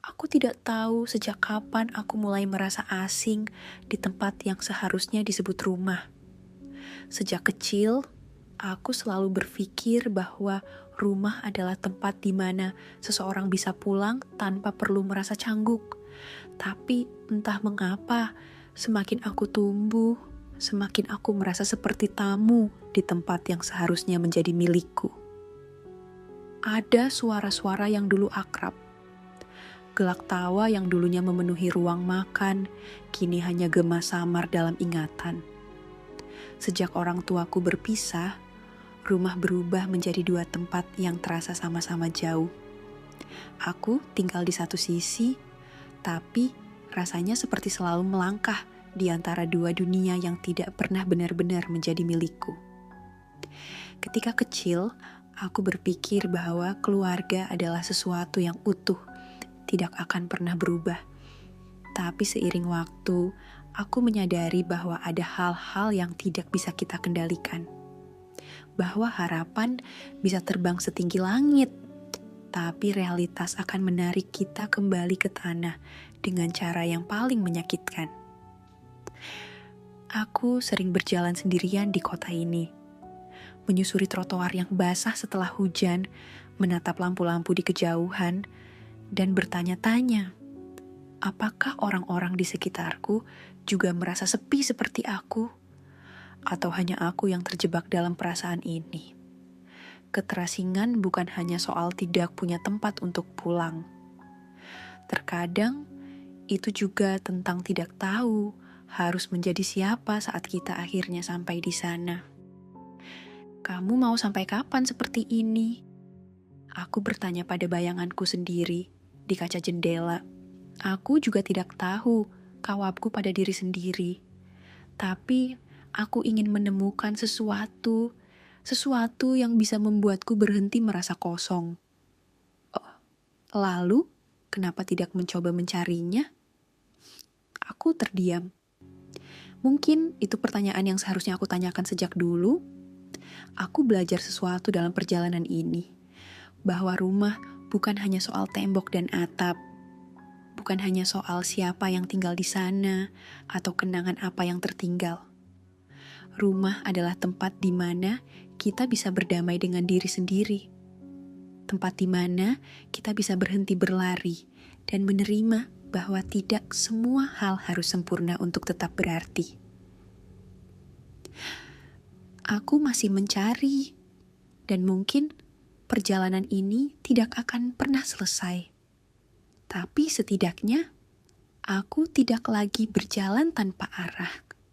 Aku tidak tahu sejak kapan aku mulai merasa asing di tempat yang seharusnya disebut rumah. Sejak kecil, aku selalu berpikir bahwa rumah adalah tempat di mana seseorang bisa pulang tanpa perlu merasa canggung. Tapi entah mengapa, semakin aku tumbuh, semakin aku merasa seperti tamu di tempat yang seharusnya menjadi milikku. Ada suara-suara yang dulu akrab. Gelak tawa yang dulunya memenuhi ruang makan, kini hanya gema samar dalam ingatan. Sejak orang tuaku berpisah, rumah berubah menjadi dua tempat yang terasa sama-sama jauh. Aku tinggal di satu sisi, tapi rasanya seperti selalu melangkah di antara dua dunia yang tidak pernah benar-benar menjadi milikku. Ketika kecil, aku berpikir bahwa keluarga adalah sesuatu yang utuh, tidak akan pernah berubah. Tapi seiring waktu, aku menyadari bahwa ada hal-hal yang tidak bisa kita kendalikan. Bahwa harapan bisa terbang setinggi langit, tapi realitas akan menarik kita kembali ke tanah dengan cara yang paling menyakitkan. Aku sering berjalan sendirian di kota ini, menyusuri trotoar yang basah setelah hujan, menatap lampu-lampu di kejauhan, dan bertanya-tanya, apakah orang-orang di sekitarku juga merasa sepi seperti aku? Atau hanya aku yang terjebak dalam perasaan ini? Keterasingan bukan hanya soal tidak punya tempat untuk pulang. Terkadang, itu juga tentang tidak tahu harus menjadi siapa saat kita akhirnya sampai di sana. Kamu mau sampai kapan seperti ini? Aku bertanya pada bayanganku sendiri di kaca jendela. Aku juga tidak tahu kawabku pada diri sendiri. Tapi aku ingin menemukan sesuatu yang bisa membuatku berhenti merasa kosong. Lalu, kenapa tidak mencoba mencarinya? Aku terdiam. Mungkin itu pertanyaan yang seharusnya aku tanyakan sejak dulu. Aku belajar sesuatu dalam perjalanan ini. Bahwa rumah bukan hanya soal tembok dan atap, bukan hanya soal siapa yang tinggal di sana atau kenangan apa yang tertinggal. Rumah adalah tempat di mana kita bisa berdamai dengan diri sendiri. Tempat di mana kita bisa berhenti berlari dan menerima bahwa tidak semua hal harus sempurna untuk tetap berarti. Aku masih mencari, dan mungkin perjalanan ini tidak akan pernah selesai. Tapi setidaknya, aku tidak lagi berjalan tanpa arah.